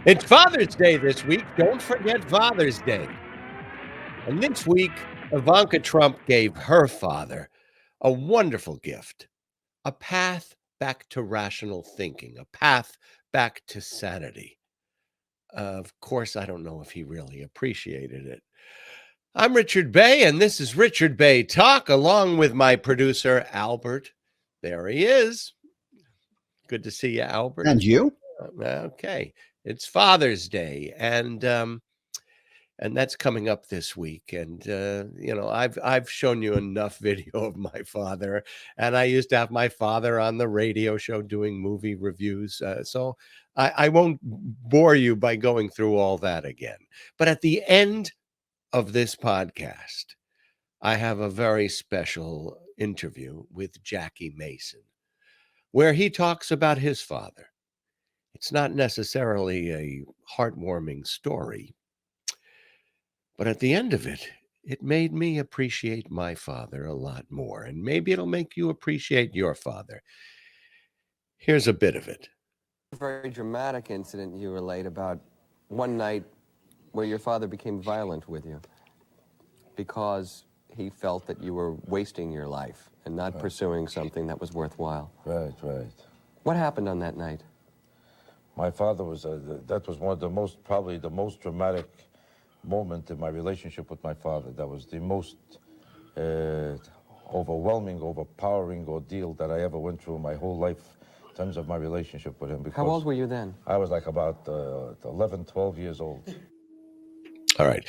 It's Father's Day this week. Don't forget Father's Day. And this week, Ivanka Trump gave her father a wonderful gift, a path back to rational thinking, a path back to sanity. Of course, I don't know if he really appreciated it. I'm Richard Bey, and this is Richard Bey Talk, along with my producer, Albert. There he is. Good to see you, Albert. And you? Okay. It's Father's Day, and that's coming up this week. And I've shown you enough video of my father, and I used to have my father on the radio show doing movie reviews. So I won't bore you by going through all that again. But at the end of this podcast, I have a very special interview with Jackie Mason, where he talks about his father. It's not necessarily a heartwarming story, but at the end of it, it made me appreciate my father a lot more, and maybe it'll make you appreciate your father. Here's a bit of it. A very dramatic incident you relate about one night where your father became violent with you because he felt that you were wasting your life and not pursuing something that was worthwhile. Right. What happened on that night? My father was, that was one of the most, probably the most dramatic moment in my relationship with my father. That was the most overwhelming, overpowering ordeal that I ever went through in my whole life in terms of my relationship with him. How old were you then? I was like about 11, 12 years old. All right.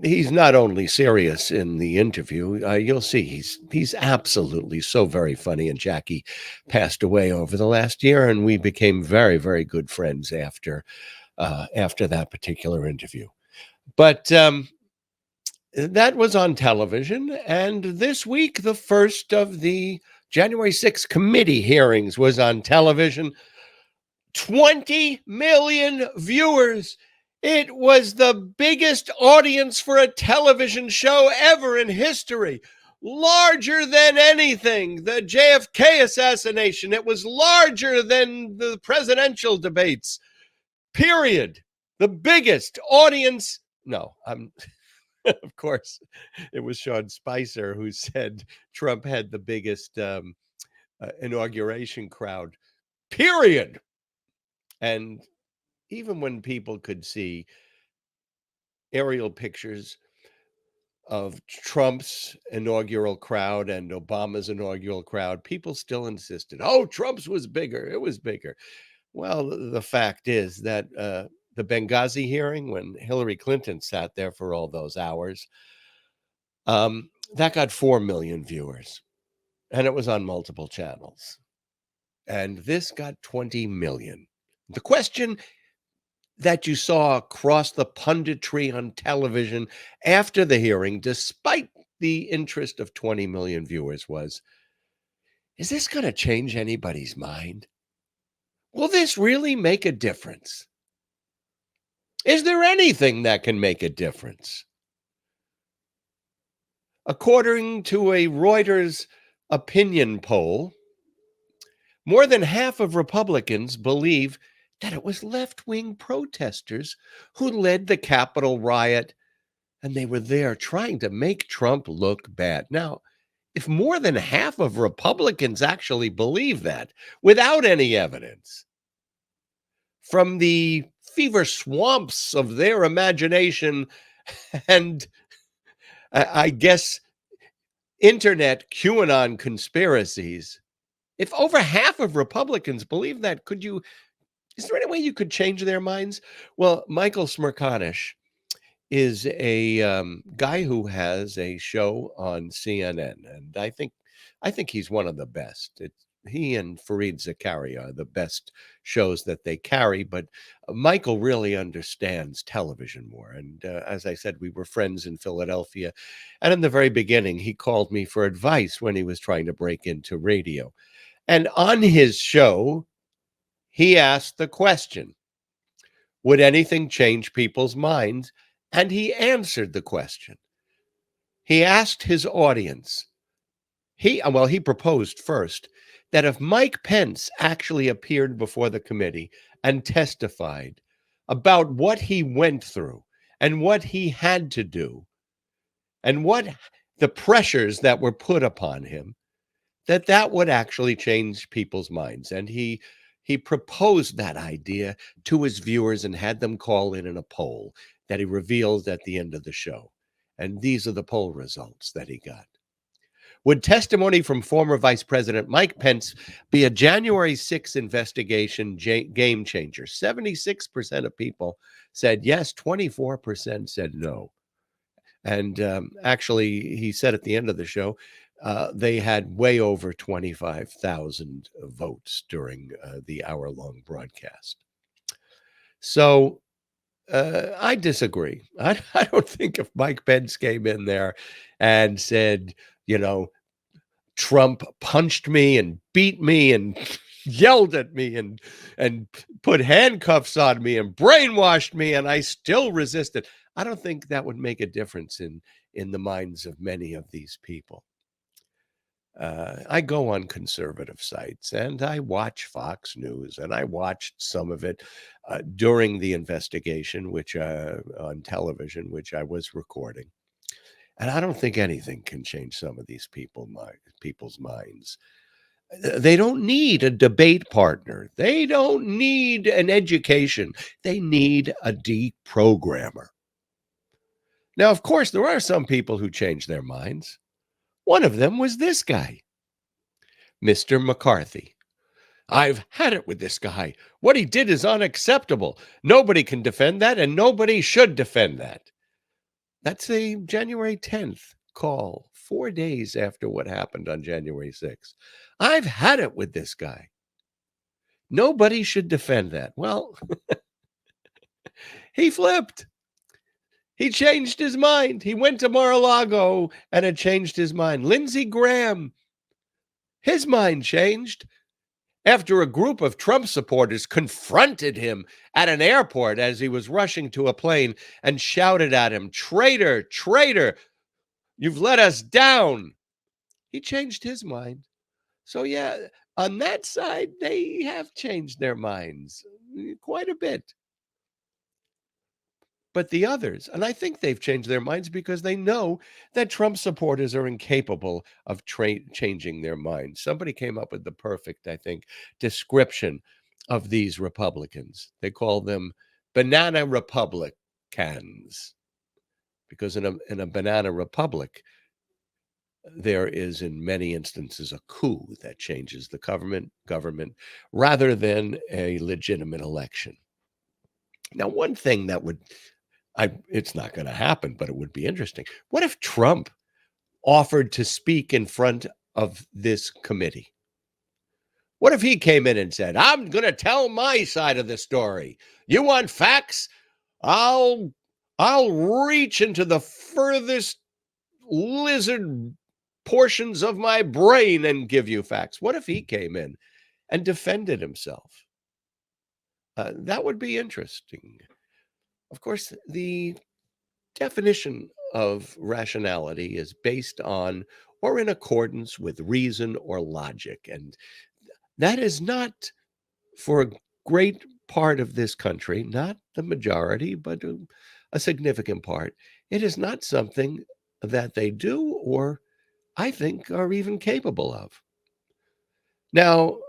He's not only serious in the interview. You'll see he's absolutely so very funny. And Jackie passed away over the last year, and we became very, very good friends after that particular interview. But that was on television. And this week, the first of the January 6th committee hearings was on television. 20 million viewers. It was the biggest audience for a television show ever in history. Larger than anything. The JFK assassination. It was larger than the presidential debates. Period. The biggest audience. No, of course, it was Sean Spicer who said Trump had the biggest inauguration crowd. Period. And even when people could see aerial pictures of Trump's inaugural crowd and Obama's inaugural crowd, people still insisted, oh, Trump's was bigger. It was bigger. Well, the fact is that the Benghazi hearing, when Hillary Clinton sat there for all those hours, that got 4 million viewers, and it was on multiple channels. And this got 20 million. The question that you saw across the punditry on television after the hearing, despite the interest of 20 million viewers, was, is this going to change anybody's mind? Will this really make a difference? Is there anything that can make a difference? According to a Reuters opinion poll, more than half of Republicans believe that it was left-wing protesters who led the Capitol riot, and they were there trying to make Trump look bad. Now, if more than half of Republicans actually believe that, without any evidence, from the fever swamps of their imagination and, I guess, internet QAnon conspiracies, if over half of Republicans believe that, is there any way you could change their minds? Well, Michael Smerconish is a guy who has a show on CNN, and I think he's one of the best. He and Fareed Zakaria are the best shows that they carry, but Michael really understands television more. And as I said, we were friends in Philadelphia, and in the very beginning, he called me for advice when he was trying to break into radio. And on his show, he asked the question, would anything change people's minds? And he answered the question. He asked his audience, he proposed first that if Mike Pence actually appeared before the committee and testified about what he went through and what he had to do and what the pressures that were put upon him, that would actually change people's minds. And he proposed that idea to his viewers and had them call in a poll that he revealed at the end of the show. And these are the poll results that he got. Would testimony from former Vice President Mike Pence be a January 6th investigation game changer? 76% of people said yes, 24% said no. And actually, he said at the end of the show, they had way over 25,000 votes during the hour-long broadcast. So I disagree. I don't think if Mike Pence came in there and said, Trump punched me and beat me and yelled at me and put handcuffs on me and brainwashed me and I still resisted, I don't think that would make a difference in the minds of many of these people. I go on conservative sites and I watch Fox News, and I watched some of it during the investigation, which on television, which I was recording. And I don't think anything can change some of these people's minds. They don't need a debate partner. They don't need an education. They need a deprogrammer. Now, of course, there are some people who change their minds. One of them was this guy, Mr. McCarthy. I've had it with this guy. What he did is unacceptable. Nobody can defend that, and nobody should defend that. That's a January 10th call, 4 days after what happened on January 6th. I've had it with this guy. Nobody should defend that. Well, he flipped. He changed his mind. He went to Mar-a-Lago and had changed his mind. Lindsey Graham, his mind changed after a group of Trump supporters confronted him at an airport as he was rushing to a plane and shouted at him, "Traitor, traitor, you've let us down." He changed his mind. So yeah, on that side, they have changed their minds quite a bit. But the others, and I think they've changed their minds because they know that Trump supporters are incapable of changing their minds. Somebody came up with the perfect, I think, description of these Republicans. They call them banana Republicans, because in a banana republic, there is in many instances a coup that changes the government rather than a legitimate election. Now, one thing that would it's not going to happen, but it would be interesting. What if Trump offered to speak in front of this committee? What if he came in and said, I'm going to tell my side of the story. You want facts? I'll reach into the furthest lizard portions of my brain and give you facts. What if he came in and defended himself? That would be interesting. Of course, the definition of rationality is based on or in accordance with reason or logic. And that is not, for a great part of this country, not the majority, but a significant part, it is not something that they do or I think are even capable of. Now,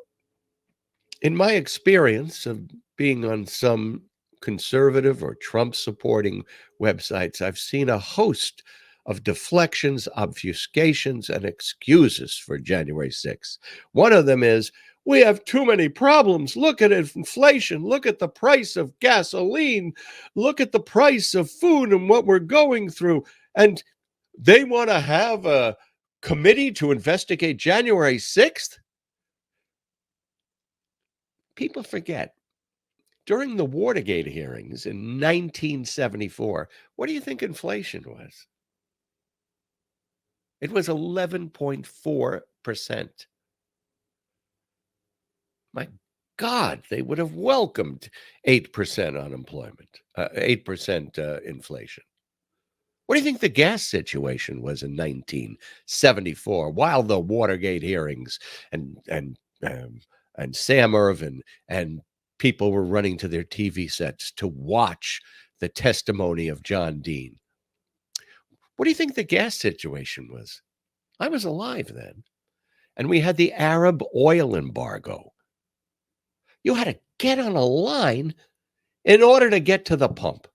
in my experience of being on some conservative or Trump supporting websites, I've seen a host of deflections, obfuscations, and excuses for January 6th. One of them is, we have too many problems. Look at inflation. Look at the price of gasoline. Look at the price of food and what we're going through. And they want to have a committee to investigate January 6th? People forget. During the Watergate hearings in 1974, what do you think inflation was? It was 11.4%. My God, they would have welcomed 8% unemployment, 8% inflation. What do you think the gas situation was in 1974 while the Watergate hearings and Sam Ervin and people were running to their TV sets to watch the testimony of John Dean. What do you think the gas situation was? I was alive then. And we had the Arab oil embargo. You had to get on a line in order to get to the pump.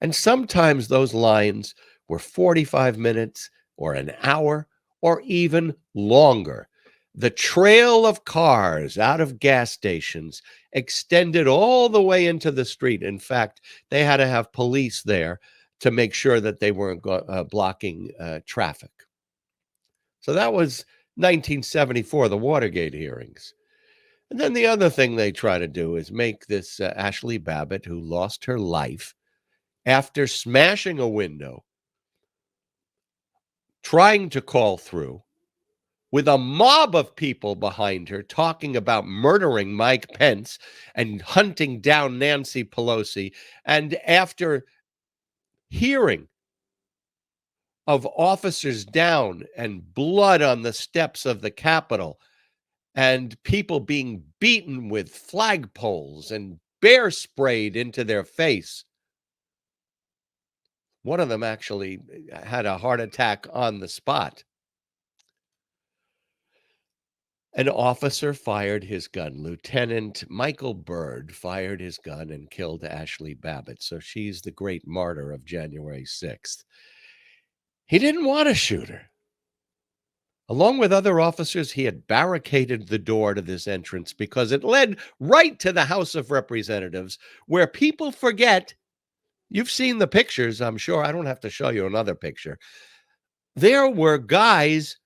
And sometimes those lines were 45 minutes or an hour or even longer. The trail of cars out of gas stations extended all the way into the street. In fact, they had to have police there to make sure that they weren't blocking traffic. So that was 1974, the Watergate hearings. And then the other thing they try to do is make this Ashley Babbitt, who lost her life after smashing a window, trying to call through, with a mob of people behind her talking about murdering Mike Pence and hunting down Nancy Pelosi. And after hearing of officers down and blood on the steps of the Capitol and people being beaten with flagpoles and bear sprayed into their face, one of them actually had a heart attack on the spot. An officer fired his gun. Lieutenant Michael Byrd fired his gun and killed Ashley Babbitt. So she's the great martyr of January 6th. He didn't want to shoot her. Along with other officers, he had barricaded the door to this entrance because it led right to the House of Representatives, where people forget. You've seen the pictures, I'm sure. I don't have to show you another picture. There were guys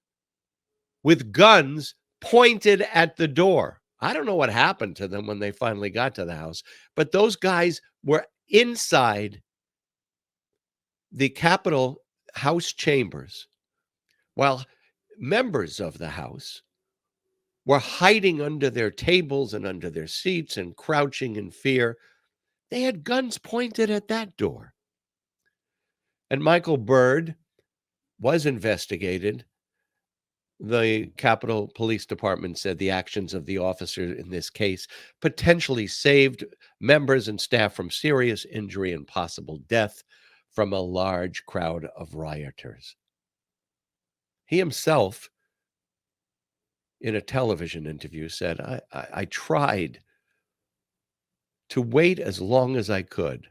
with guns pointed at the door. I don't know what happened to them when they finally got to the house, but those guys were inside the Capitol House chambers while members of the House were hiding under their tables and under their seats and crouching in fear. They had guns pointed at that door. And Michael Byrd was investigated. The Capitol Police Department said the actions of the officer in this case potentially saved members and staff from serious injury and possible death from a large crowd of rioters. He himself, in a television interview, said, I tried to wait as long as I could.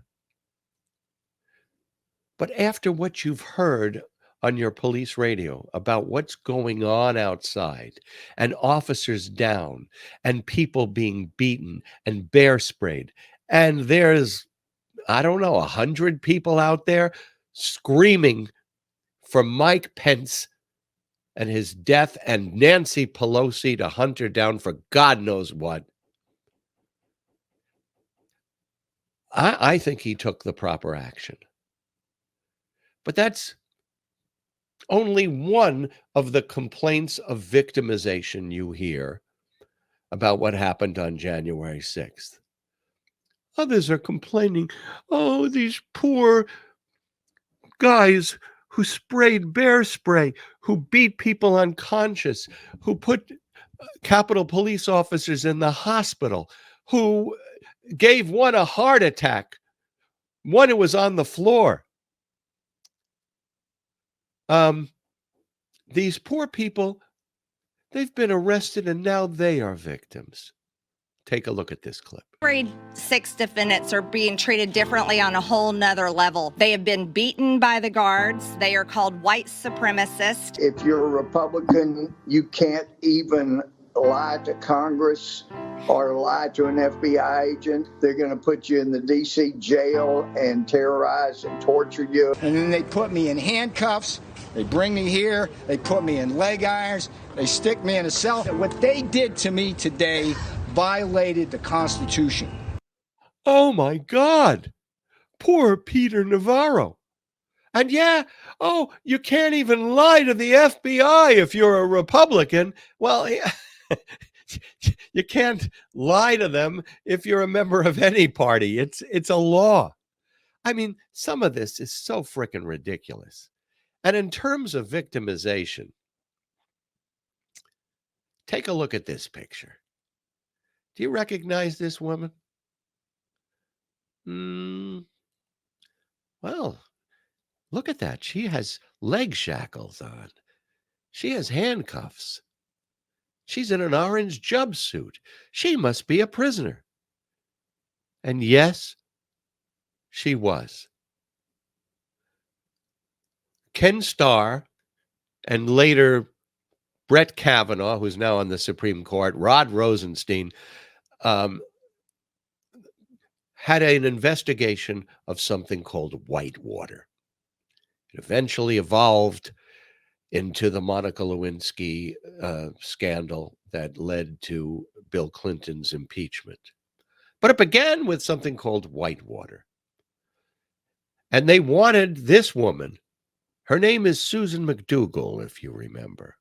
But after what you've heard on your police radio about what's going on outside and officers down and people being beaten and bear sprayed, and there's, I don't know, 100 people out there screaming for Mike Pence and his death and Nancy Pelosi to hunt her down for God knows what. I think he took the proper action. But that's only one of the complaints of victimization you hear about what happened on January 6th. Others are complaining, oh, these poor guys who sprayed bear spray, who beat people unconscious, who put Capitol police officers in the hospital, who gave one a heart attack, one who was on the floor. These poor people, they've been arrested and now they are victims. Take a look at this clip. January 6 defendants are being treated differently on a whole nother level. They have been beaten by the guards. They are called white supremacists. If you're a Republican, you can't even lie to Congress or lie to an FBI agent. They're going to put you in the D.C. jail and terrorize and torture you. And then they put me in handcuffs. They bring me here. They put me in leg irons. They stick me in a cell. What they did to me today violated the Constitution. Oh, my God. Poor Peter Navarro. And yeah, oh, you can't even lie to the FBI if you're a Republican. Well, you can't lie to them if you're a member of any party. It's a law. I mean, some of this is so freaking ridiculous. And in terms of victimization, take a look at this picture. Do you recognize this woman? Well, look at that. She has leg shackles on. She has handcuffs. She's in an orange jumpsuit. She must be a prisoner. And yes, she was. Ken Starr and later Brett Kavanaugh, who's now on the Supreme Court, Rod Rosenstein, had an investigation of something called Whitewater. It eventually evolved into the Monica Lewinsky scandal that led to Bill Clinton's impeachment. But it began with something called Whitewater. And they wanted this woman. Her name is Susan McDougal, if you remember.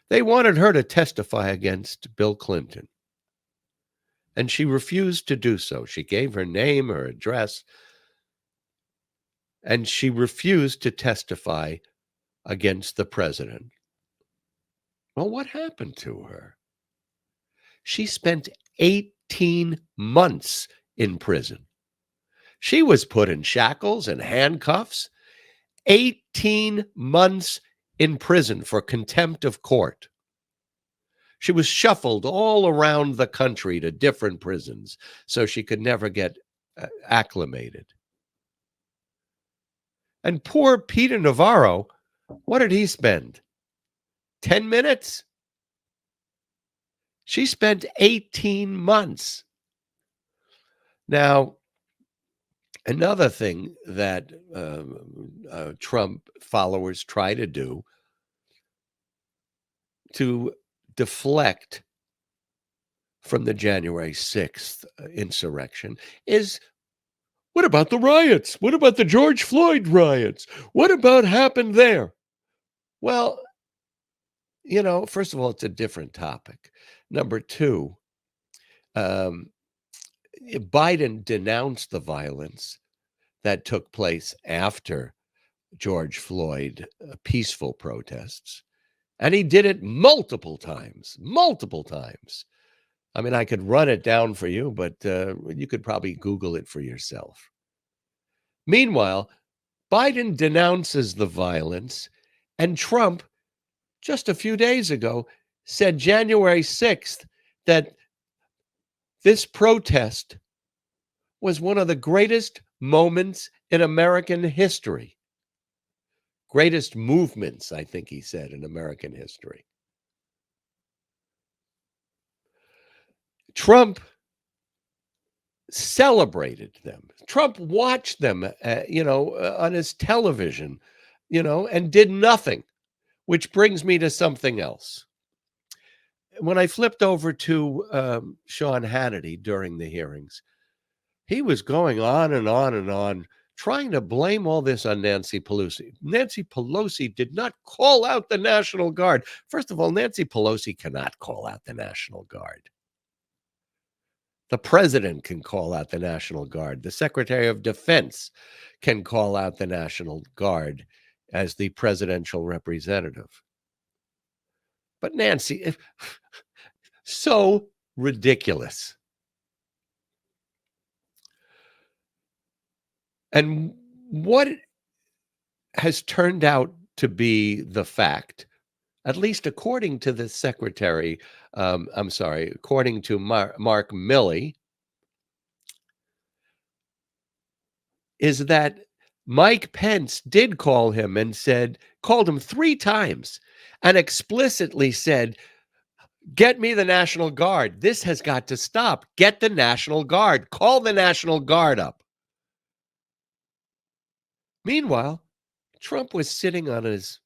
They wanted her to testify against Bill Clinton. And she refused to do so. She gave her name, her address, and she refused to testify against the president. Well, what happened to her? She spent 18 months in prison. She was put in shackles and handcuffs. 18 months in prison for contempt of court. She was shuffled all around the country to different prisons so she could never get acclimated. And poor Peter Navarro, what did he spend? 10 minutes? She spent 18 months. Now, another thing that Trump followers try to do to deflect from the January 6th insurrection is, what about the riots? What about the George Floyd riots? What about happened there? Well, you know, first of all, it's a different topic. Number two, Biden denounced the violence that took place after George Floyd peaceful protests. And he did it multiple times. I mean, I could run it down for you, but you could probably Google it for yourself. Meanwhile, Biden denounces the violence, and Trump, just a few days ago, said January 6th that this protest was one of the greatest moments in American history. Greatest movements, I think he said, in American history. Trump celebrated them. Trump watched them, on his television, and did nothing, which brings me to something else. When I flipped over to Sean Hannity during the hearings, he was going on and on and on, trying to blame all this on Nancy Pelosi. Nancy Pelosi did not call out the National Guard. First of all, Nancy Pelosi cannot call out the National Guard. The president can call out the National Guard. The Secretary of Defense can call out the National Guard as the presidential representative. But Nancy, so ridiculous. And what has turned out to be the fact, at least according to the secretary, according to Mark Milley, is that Mike Pence did call him and called him 3 times and explicitly said, get me the National Guard. This has got to stop. Get the National Guard. Call the National Guard up. Meanwhile, Trump was sitting on his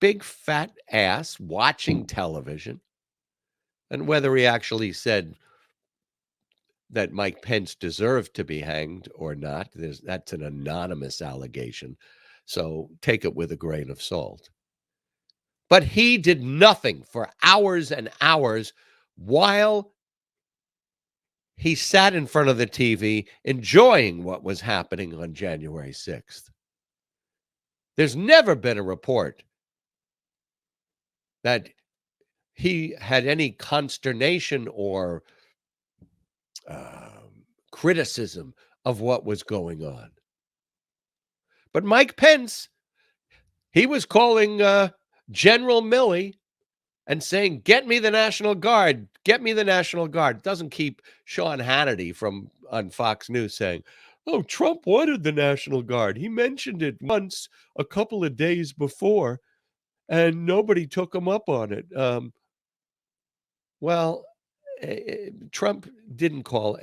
big fat ass watching television. And whether he actually said that Mike Pence deserved to be hanged or not, that's an anonymous allegation. So take it with a grain of salt. But he did nothing for hours and hours while he sat in front of the TV enjoying what was happening on January 6th. There's never been a report that he had any consternation or criticism of what was going on. But Mike Pence, he was calling General Milley and saying, get me the National Guard, get me the National Guard. Doesn't keep Sean Hannity from on Fox News saying, oh, Trump wanted the National Guard. He mentioned it once a couple of days before, and nobody took him up on it. Trump didn't call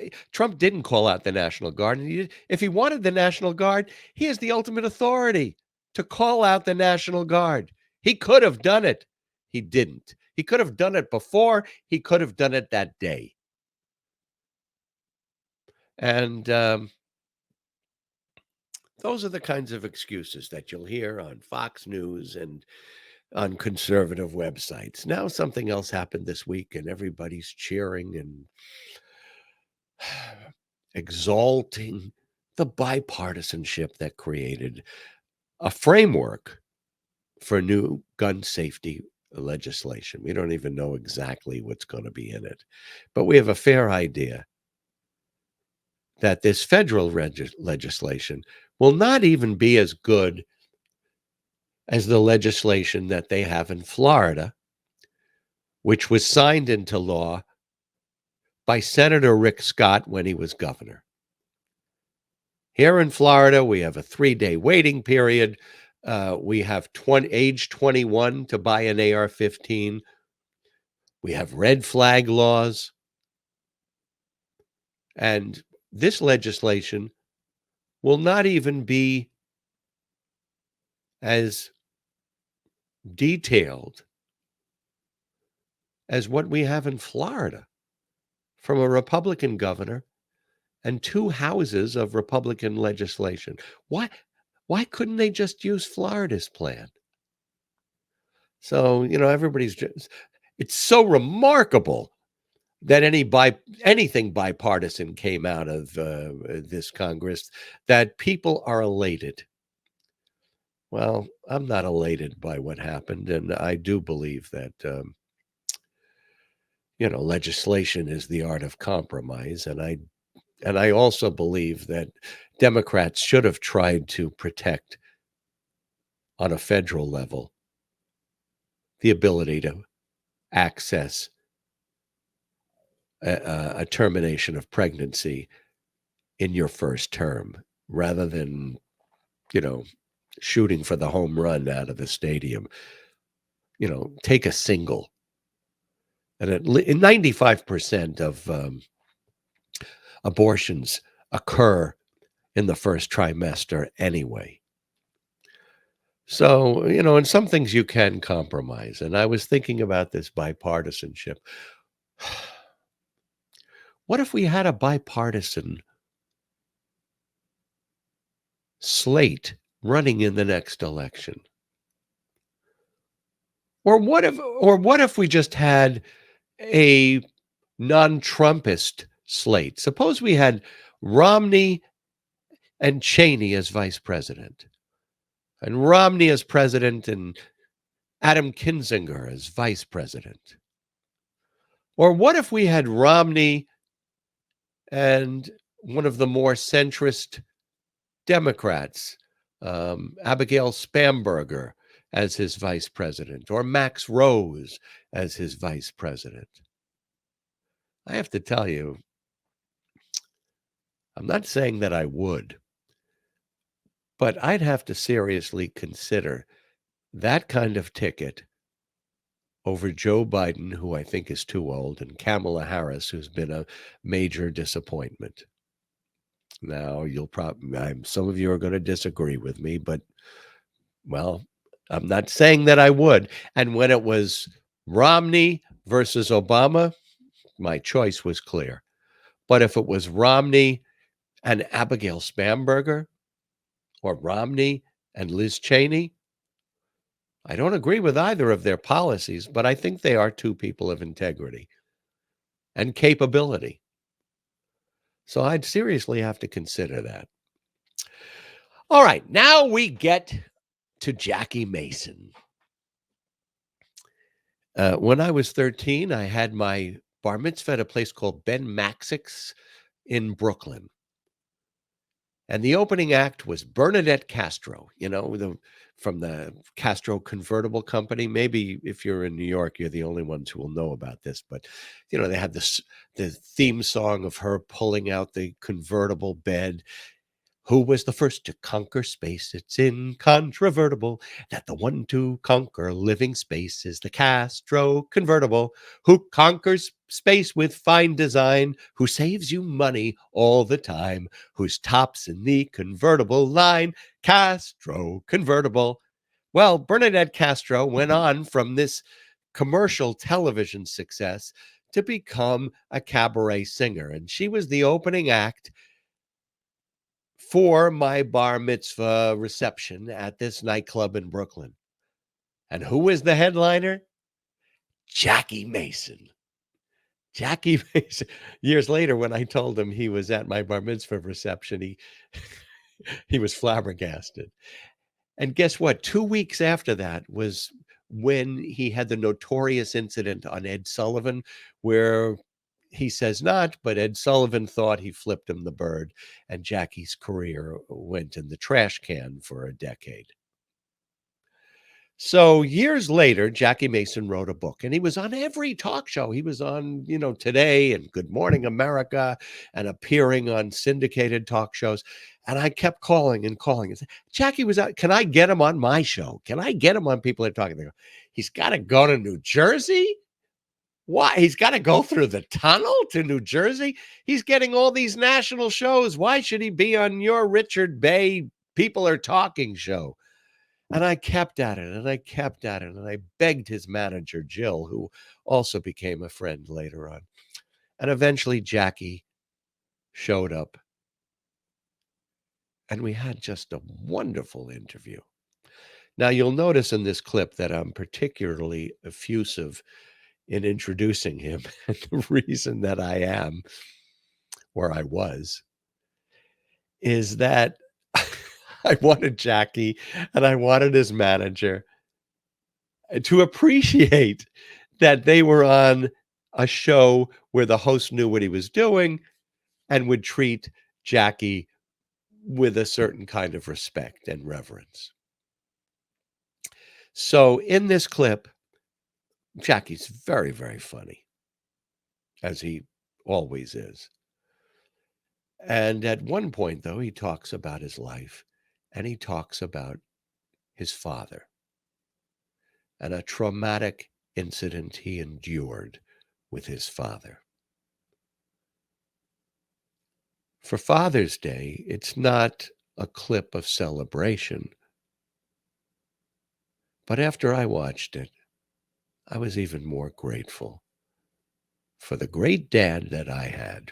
out the National Guard. And if he wanted the National Guard, he has the ultimate authority to call out the National Guard. He could have done it. He didn't. He could have done it before. He could have done it that day. And those are the kinds of excuses that you'll hear on Fox News and on conservative websites. Now something else happened this week, and everybody's cheering and exalting the bipartisanship that created a framework for new gun safety legislation. We don't even know exactly what's going to be in it, but we have a fair idea that this federal legislation will not even be as good as the legislation that they have in Florida, which was signed into law by Senator Rick Scott when he was governor. Here in Florida, we have a 3-day waiting period. We have age 21 to buy an AR-15. We have red flag laws. And this legislation will not even be as detailed as what we have in Florida from a Republican governor and 2 houses of Republican legislation. Why couldn't they just use Florida's plan? So, it's so remarkable that anything bipartisan came out of this Congress that people are elated. Well, I'm not elated by what happened, and I do believe that legislation is the art of compromise, and I also believe that Democrats should have tried to protect on a federal level the ability to access a termination of pregnancy in your first term, rather than, shooting for the home run out of the stadium. Take a single. And 95% of abortions occur in the first trimester anyway. So, in some things you can compromise. And I was thinking about this bipartisanship. What if we had a bipartisan slate running in the next election? Or what if we just had a non-Trumpist slate? Suppose we had Romney and Cheney as vice president, and Romney as president and Adam Kinzinger as vice president. Or what if we had Romney and one of the more centrist Democrats, Abigail Spanberger, as his vice president, or Max Rose as his vice president? I have to tell you, I'm not saying that I would, but I'd have to seriously consider that kind of ticket over Joe Biden, who I think is too old, and Kamala Harris, who's been a major disappointment. Now, some of you are going to disagree with me, but, well, I'm not saying that I would. And when it was Romney versus Obama, my choice was clear. But if it was Romney and Abigail Spanberger, or Romney and Liz Cheney, I don't agree with either of their policies, but I think they are 2 people of integrity and capability. So I'd seriously have to consider that. All right, now we get to Jackie Mason. When I was 13, I had my bar mitzvah at a place called Ben Maxick's in Brooklyn. And the opening act was Bernadette Castro, from the Castro Convertible Company. Maybe if you're in New York, you're the only ones who will know about this. But, they had the theme song of her pulling out the convertible bed. Who was the first to conquer space? It's incontrovertible that the one to conquer living space is the Castro Convertible, who conquers space with fine design, who saves you money all the time, whose tops in the convertible line, Castro Convertible. Well, Bernadette Castro went on from this commercial television success to become a cabaret singer, and she was the opening act for my bar mitzvah reception at this nightclub in Brooklyn. And who was the headliner? Jackie Mason. Jackie Mason. Years later, when I told him he was at my bar mitzvah reception, he was flabbergasted. And guess what? 2 weeks after that was when he had the notorious incident on Ed Sullivan, where he says not, but Ed Sullivan thought he flipped him the bird, and Jackie's career went in the trash can for a decade. So years later, Jackie Mason wrote a book, and he was on every talk show. He was on, Today and Good Morning America, and appearing on syndicated talk shows. And I kept calling and calling and saying, Jackie was out. Can I get him on my show? Can I get him on People Are Talking? They go, he's got to go to New Jersey? Why? He's got to go through the tunnel to New Jersey? He's getting all these national shows. Why should he be on your Richard Bey People Are Talking show? And I kept at it, and I kept at it, and I begged his manager, Jill, who also became a friend later on. And eventually Jackie showed up, and we had just a wonderful interview. Now, you'll notice in this clip that I'm particularly effusive in introducing him. And the reason that I am where I was is that I wanted Jackie and I wanted his manager to appreciate that they were on a show where the host knew what he was doing and would treat Jackie with a certain kind of respect and reverence. So in this clip, Jackie's very, very funny, as he always is. And at one point, though, he talks about his life, and he talks about his father and a traumatic incident he endured with his father. For Father's Day, it's not a clip of celebration, but after I watched it, I was even more grateful for the great dad that I had.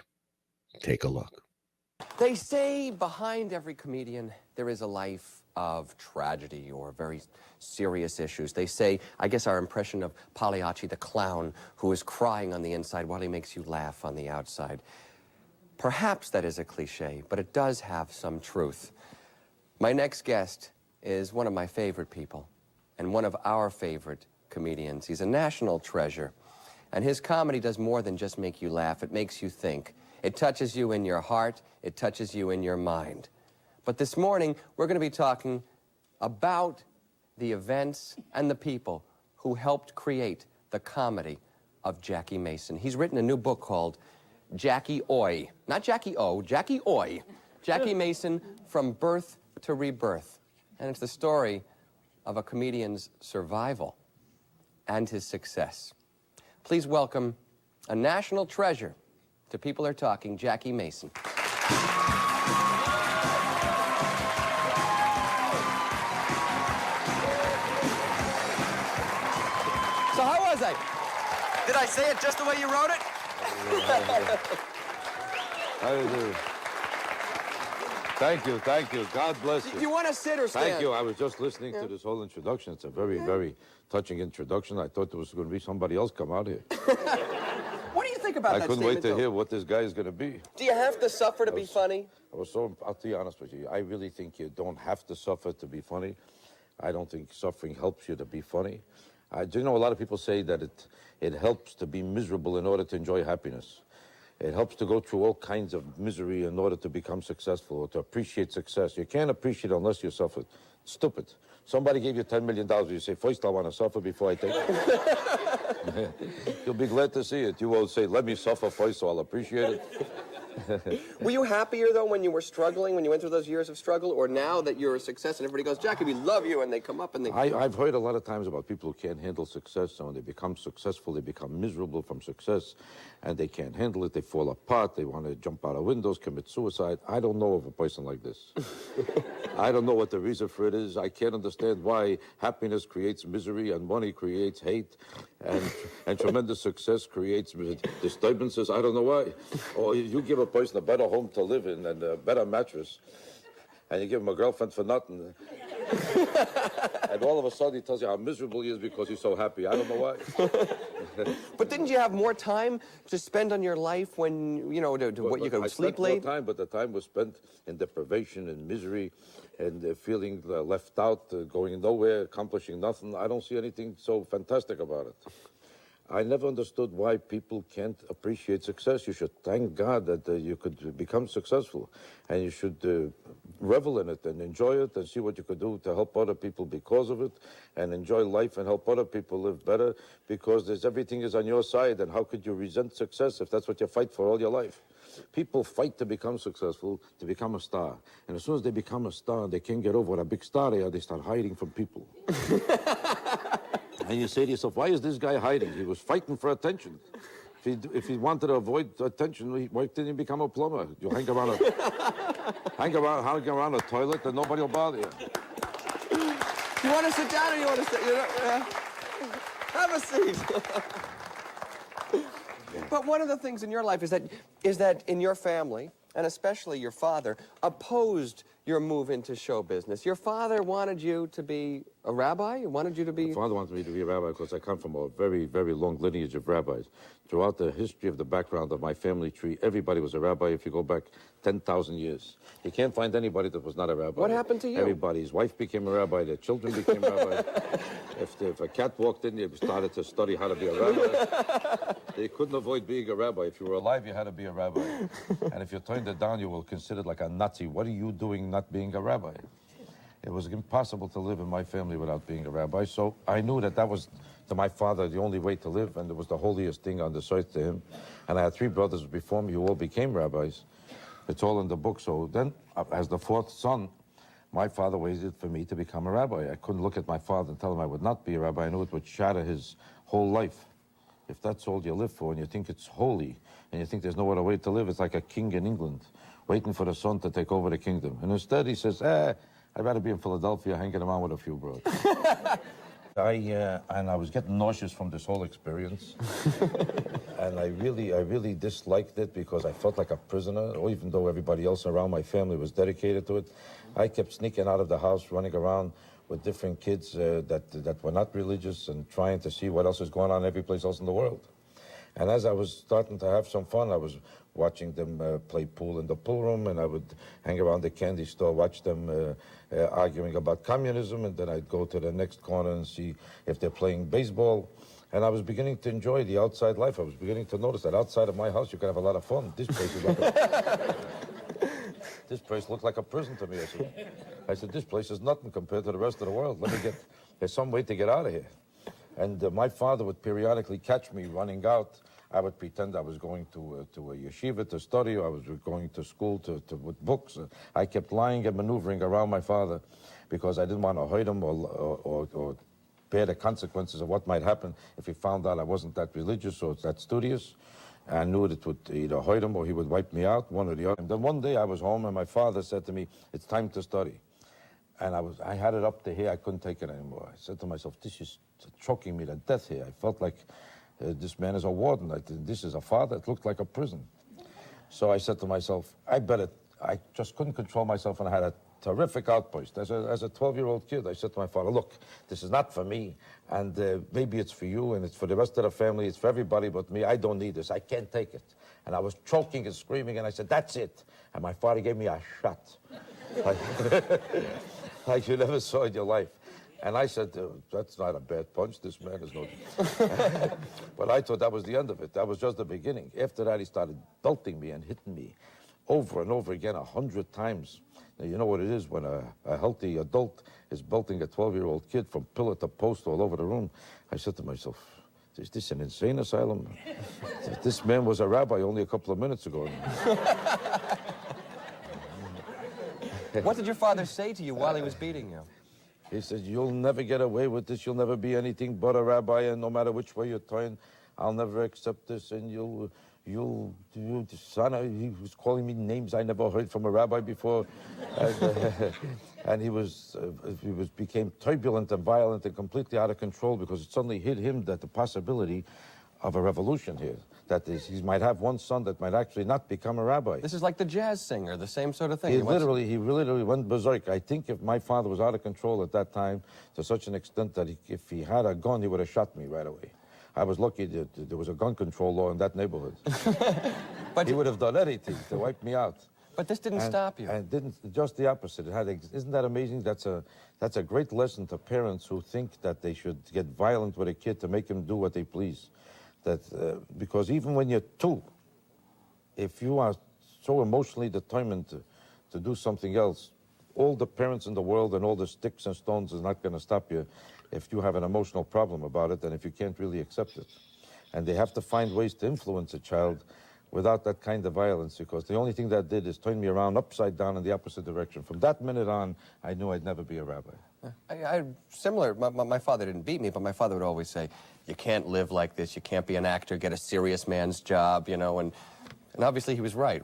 Take a look. They say behind every comedian there is a life of tragedy or very serious issues. They say, I guess our impression of Pagliacci the clown who is crying on the inside while he makes you laugh on the outside. Perhaps that is a cliche, but it does have some truth. My next guest is one of my favorite people and one of our favorite comedians. He's a national treasure, and his comedy does more than just make you laugh. It makes you think. It touches you in your heart. It touches you in your mind. But this morning, we're going to be talking about the events and the people who helped create the comedy of Jackie Mason. He's written a new book called Jackie Oi. Not Jackie O, Jackie Oi. Jackie Mason, From Birth to Rebirth. And it's the story of a comedian's survival and his success. Please welcome a national treasure to People Are Talking, Jackie Mason. So how was I? Did I say it just the way you wrote it? How do you do? Thank you, thank you. God bless you. Do you want to sit or stand? Thank you. I was just listening to this whole introduction. It's a very, very touching introduction. I thought there was going to be somebody else come out here. What do you think about I that couldn't wait statement, to hear what this guy is going to be. Do you have to suffer to be funny? I'll be honest with you. I really think you don't have to suffer to be funny. I don't think suffering helps you to be funny. Do you know, a lot of people say that it helps to be miserable in order to enjoy happiness. It helps to go through all kinds of misery in order to become successful or to appreciate success. You can't appreciate it unless you suffer. Stupid. Somebody gave you $10 million. You say, first I want to suffer before I take it. You'll be glad to see it. You won't say, let me suffer first so I'll appreciate it. Were you happier, though, when you were struggling, when you went through those years of struggle, or now that you're a success and everybody goes, Jackie, we love you, and they come up and they... I've heard a lot of times about people who can't handle success, and when they become successful, they become miserable from success, and they can't handle it, they fall apart, they want to jump out of windows, commit suicide. I don't know of a person like this. I don't know what the reason for it is. I can't understand why happiness creates misery and money creates hate, and tremendous success creates disturbances. I don't know why. Or you give a person a better home to live in and a better mattress, and you give him a girlfriend for nothing. And all of a sudden he tells you how miserable he is because he's so happy. I don't know why. But didn't you have more time to spend on your life when, you know, what you could sleep late? More time, but the time was spent in deprivation and misery and feeling left out, going nowhere, accomplishing nothing. I don't see anything so fantastic about it. I never understood why people can't appreciate success. You should thank God that you could become successful, and you should revel in it and enjoy it and see what you could do to help other people because of it, and enjoy life and help other people live better, because everything is on your side. And how could you resent success if that's what you fight for all your life? People fight to become successful, to become a star. And as soon as they become a star, they can't get over what a big star they are, they start hiding from people. And you say to yourself, why is this guy hiding? He was fighting for attention. If he wanted to avoid attention, why didn't he become a plumber? You hang around a toilet and nobody will bother you. You want to sit down or you want to sit? Have a seat. But one of the things in your life is that in your family, and especially your father, opposed your move into show business. Your father wanted you to be a rabbi? He wanted you to be... My father wanted me to be a rabbi because I come from a very, very long lineage of rabbis. Throughout the history of the background of my family tree, everybody was a rabbi if you go back 10,000 years. You can't find anybody that was not a rabbi. What happened to you? Everybody. His wife became a rabbi, their children became rabbis. If a cat walked in, they started to study how to be a rabbi. They couldn't avoid being a rabbi. If you were alive, you had to be a rabbi. And if you turned it down, you were considered like a Nazi. What are you doing not being a rabbi? It was impossible to live in my family without being a rabbi. So I knew that was, to my father, the only way to live, and it was the holiest thing on this earth to him. And I had 3 brothers before me who all became rabbis. It's all in the book. So then, as the 4th son, my father waited for me to become a rabbi. I couldn't look at my father and tell him I would not be a rabbi. I knew it would shatter his whole life. If that's all you live for, and you think it's holy, and you think there's no other way to live, it's like a king in England, waiting for the son to take over the kingdom. And instead he says, I'd rather be in Philadelphia hanging around with a few bros. And I was getting nauseous from this whole experience. And I really disliked it because I felt like a prisoner, or even though everybody else around my family was dedicated to it. I kept sneaking out of the house, running around with different kids that were not religious and trying to see what else is going on every place else in the world. And as I was starting to have some fun, I was watching them play pool in the pool room, and I would hang around the candy store, watch them arguing about communism, and then I'd go to the next corner and see if they're playing baseball. And I was beginning to enjoy the outside life. I was beginning to notice that outside of my house, you can have a lot of fun. This place is like this place looked like a prison to me. I said, this place is nothing compared to the rest of the world. There's some way to get out of here. And my father would periodically catch me running out. I would pretend I was going to a yeshiva to study, or I was going to school with books. I kept lying and maneuvering around my father because I didn't want to hurt him or bear the consequences of what might happen if he found out I wasn't that religious or that studious. I knew that it would either hurt him or he would wipe me out, one or the other. And then one day I was home and my father said to me, it's time to study. And I had it up to here, I couldn't take it anymore. I said to myself, this is choking me to death here. I felt like this man is a warden. This is a father. It looked like a prison. So I said to myself, I just couldn't control myself, and I had a terrific outburst. As a 12-year-old kid, I said to my father, look, this is not for me, and maybe it's for you, and it's for the rest of the family, it's for everybody but me. I don't need this. I can't take it. And I was choking and screaming, and I said, that's it. And my father gave me a shot like you never saw in your life. And I said, that's not a bad punch. This man is no... But I thought that was the end of it. That was just the beginning. After that, he started belting me and hitting me over and over again 100 times. Now, you know what it is when a healthy adult is belting a 12-year-old kid from pillar to post all over the room. I said to myself, is this an insane asylum? This man was a rabbi only a couple of minutes ago. What did your father say to you while he was beating you? He said, you'll never get away with this. You'll never be anything but a rabbi, and no matter which way you turn, I'll never accept this, and you'll son, he was calling me names I never heard from a rabbi before. And he became turbulent and violent and completely out of control because it suddenly hit him that the possibility of a revolution here. That is, he might have one son that might actually not become a rabbi. This is like the jazz singer, the same sort of thing. He literally went berserk. I think if my father was out of control at that time to such an extent that if he had a gun, he would have shot me right away. I was lucky that there was a gun control law in that neighborhood. But he would have done anything to wipe me out. But this didn't stop you. And just the opposite. Isn't that amazing? That's a great lesson to parents who think that they should get violent with a kid to make him do what they please. Because even when you're 2, if you are so emotionally determined to do something else, all the parents in the world and all the sticks and stones is not going to stop you if you have an emotional problem about it and if you can't really accept it. And they have to find ways to influence a child without that kind of violence, because the only thing that did is turn me around upside down in the opposite direction. From that minute on, I knew I'd never be a rabbi. Similar, my father didn't beat me, but my father would always say, you can't live like this, you can't be an actor, get a serious man's job, you know, and obviously he was right?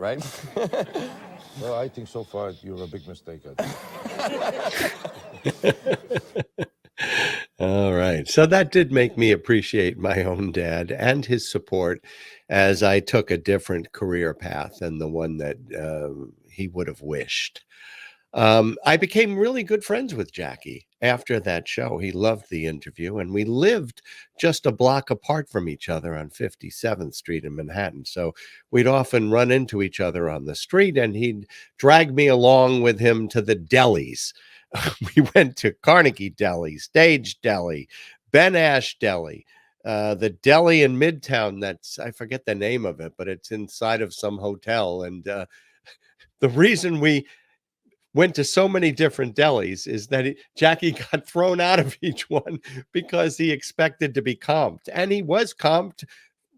Well, I think so far you're a big mistake. All right. So that did make me appreciate my own dad and his support as I took a different career path than the one that he would have wished. I became really good friends with Jackie after that show. He loved the interview, and we lived just a block apart from each other on 57th Street in Manhattan. So we'd often run into each other on the street, and he'd drag me along with him to the delis. We went to Carnegie Deli, Stage Deli, Ben Ash Deli, the deli in Midtown. I forget the name of it, but it's inside of some hotel. And the reason we went to so many different delis is that Jackie got thrown out of each one because he expected to be comped. And he was comped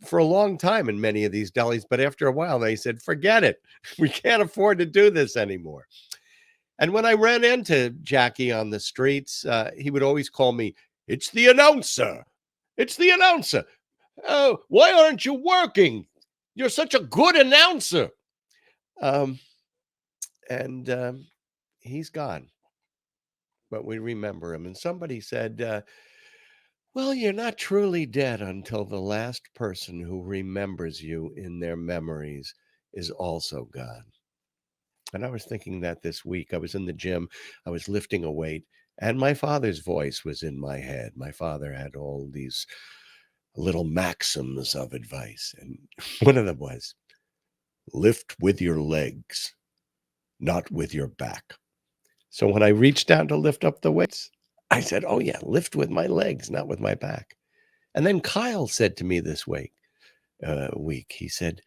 for a long time in many of these delis. But after a while, they said, forget it. We can't afford to do this anymore. And when I ran into Jackie on the streets, he would always call me, it's the announcer. It's the announcer. Oh, why aren't you working? You're such a good announcer. He's gone, but we remember him. And somebody said, well, you're not truly dead until the last person who remembers you in their memories is also gone. And I was thinking that this week. I was in the gym, I was lifting a weight, and my father's voice was in my head. My father had all these little maxims of advice. And one of them was, lift with your legs, not with your back. So when I reached down to lift up the weights, I said, oh yeah, lift with my legs, not with my back. And then Kyle said to me this week, he said,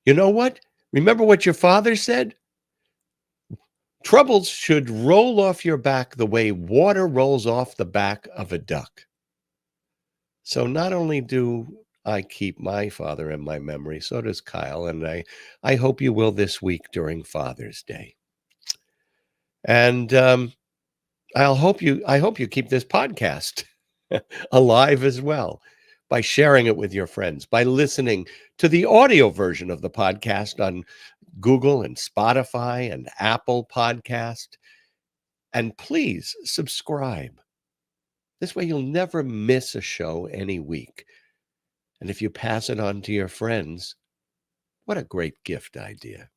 you know what? Remember what your father said? Troubles should roll off your back the way water rolls off the back of a duck. So not only do I keep my father in my memory, so does Kyle, and I hope you will this week during Father's Day. And I hope you keep this podcast alive as well by sharing it with your friends, by listening to the audio version of the podcast on Google and Spotify and Apple Podcast. And please subscribe. This way you'll never miss a show any week. And if you pass it on to your friends, what a great gift idea.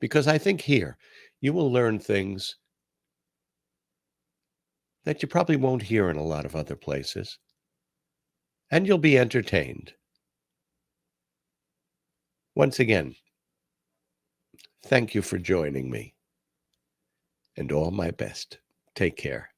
Because I think here you will learn things that you probably won't hear in a lot of other places. And you'll be entertained. Once again, thank you for joining me. And all my best. Take care.